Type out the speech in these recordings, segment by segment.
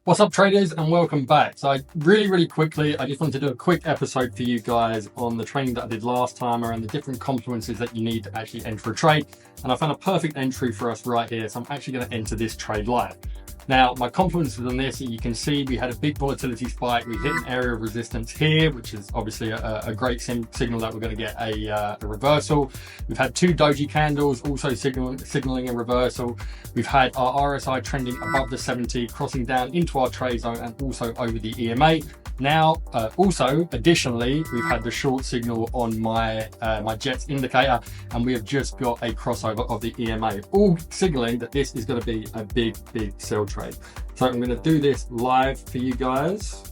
What's up, traders, and welcome back. So really quickly, I just wanted to do a quick episode for you guys on the training that I did last time around the different confluences that you need to actually enter a trade. And I found a perfect entry for us right here. So I'm actually going to enter this trade live. Now, my confluences on this, you can see we had a big volatility spike. We hit an area of resistance here, which is obviously a great signal that we're going to get a reversal. We've had two doji candles also signaling a reversal. We've had our RSI trending above the 70, crossing down into our trade zone and also over the EMA. Now, also, additionally, we've had the short signal on my JETS indicator, and we have just got a crossover of the EMA, all signaling that this is going to be a big sell trade. So I'm going to do this live for you guys.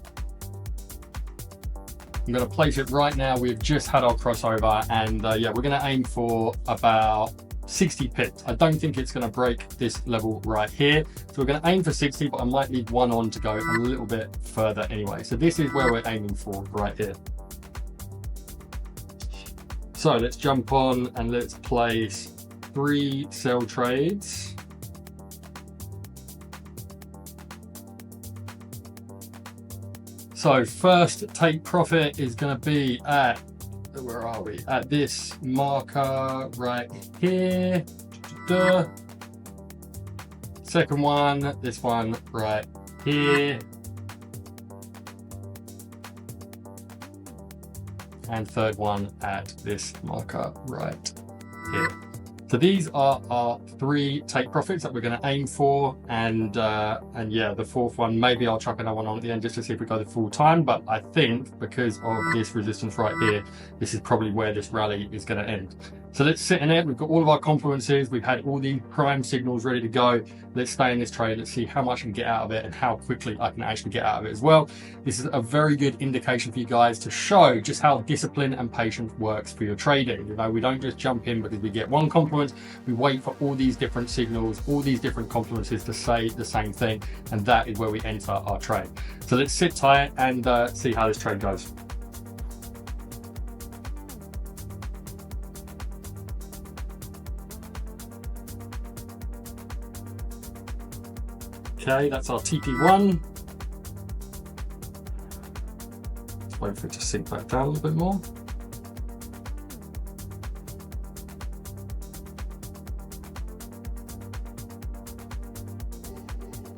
I'm going to place it right now. We've just had our crossover, and yeah, we're going to aim for about 60 pips. I don't think it's going to break this level right here. So we're going to aim for 60, but I might leave one on to go a little bit further anyway. So this is where we're aiming for right here. So let's jump on and let's place 3 sell trades. So first take profit is going to be at, where are we? At this marker right here. Second one, this one right here. And third one at this marker right here. So these are our 3 take profits that we're going to aim for, and yeah, the fourth one, maybe I'll chuck another one on at the end just to see if we go the full time, but I think because of this resistance right here, this is probably where this rally is going to end. So let's sit in it. We've got all of our confluences. We've had all the prime signals ready to go. Let's stay in this trade. Let's see how much I can get out of it and how quickly I can actually get out of it as well. This is a very good indication for you guys to show just how discipline and patience works for your trading. You know, we don't just jump in because we get one confluence. We wait for all these different signals, all these different confluences to say the same thing, and that is where we enter our trade. So let's sit tight and see how this trade goes. Okay, that's our TP1. Let's wait for it to sink back down a little bit more.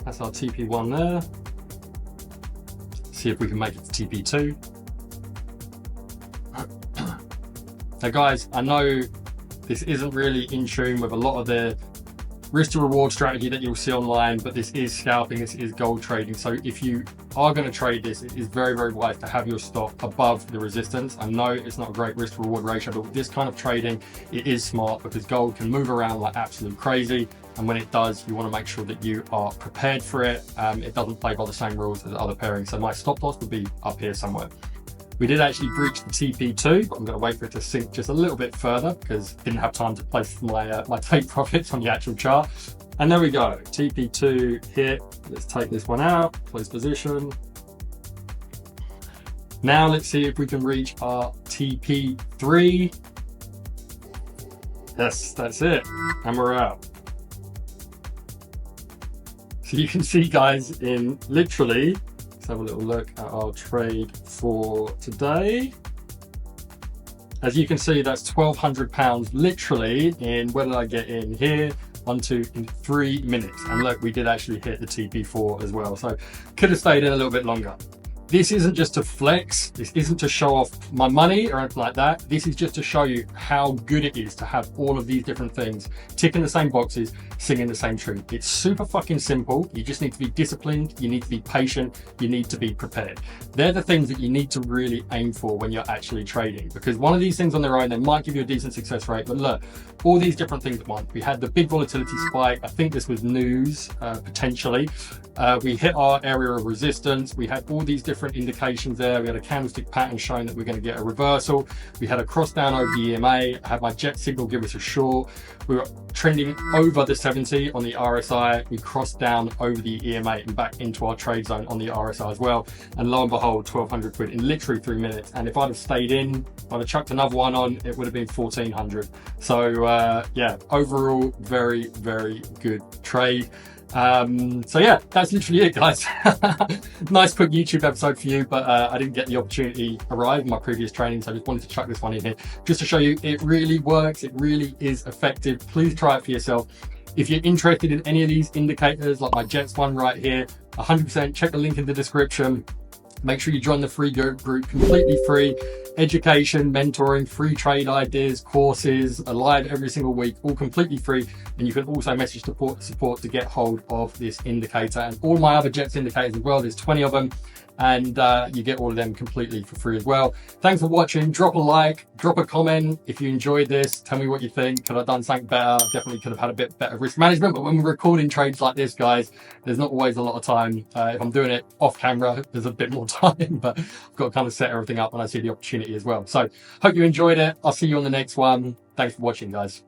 That's our TP1 there. See if we can make it to TP2. Now guys, I know this isn't really in tune with a lot of the risk to reward strategy that you'll see online, but this is scalping, this is gold trading. So if you are going to trade this, it is very wise to have your stop above the resistance. I know it's not a great risk to reward ratio, but with this kind of trading, it is smart because gold can move around like absolute crazy. And when it does, you want to make sure that you are prepared for it. It doesn't play by the same rules as other pairings. So my stop loss would be up here somewhere. We did actually breach the TP2, but I'm going to wait for it to sink just a little bit further because I didn't have time to place my take profits on the actual chart. And there we go, TP2 hit. Let's take this one out, close position. Now let's see if we can reach our TP3. Yes, that's it, and we're out. So you can see, guys, in literally, let's have a little look at our trade for today. As you can see, that's £1,200 literally in, where did I get in here? In 3 minutes. And look, we did actually hit the TP4 as well. So could have stayed in a little bit longer. This isn't just to flex. This isn't to show off my money or anything like that. This is just to show you how good it is to have all of these different things ticking the same boxes, singing the same tune. It's super fucking simple. You just need to be disciplined. You need to be patient. You need to be prepared. They're the things that you need to really aim for when you're actually trading, because one of these things on their own, they might give you a decent success rate, but look, all these different things at once. We had the big volatility spike. I think this was news, potentially. We hit our area of resistance. We had all these different indications there. We had a candlestick pattern showing that we're going to get a reversal. We had a cross down over the EMA. I had my JET signal give us a short. We were trending over the 70 on the RSI. We crossed down over the EMA and back into our trade zone on the RSI as well. And lo and behold, 1,200 quid in literally 3 minutes. And if I'd have stayed in, I'd have chucked another one on, it would have been 1,400. So yeah, overall, very good trade. So yeah, that's literally it, guys. Nice quick YouTube episode for you, but I didn't get the opportunity arrive in my previous training, so I just wanted to chuck this one in here just to show you it really works. It really is effective. Please try it for yourself. If you're interested in any of these indicators, like my Jets one right here, 100% check the link in the description. Make sure you join the free group, completely free. Education, mentoring, free trade ideas, courses, live every single week, all completely free. And you can also message support to get hold of this indicator and all my other Jets indicators as well. There's 20 of them, and you get all of them completely for free as well. Thanks for watching. Drop a like, drop a comment if you enjoyed this. Tell me what you think. Could I have done something better? Definitely could have had a bit better risk management, but when we're recording trades like this, guys, there's not always a lot of time. If I'm doing it off camera, there's a bit more time, but I've got to kind of set everything up when I see the opportunity as well. So hope you enjoyed it. I'll see you on the next one. Thanks for watching, guys.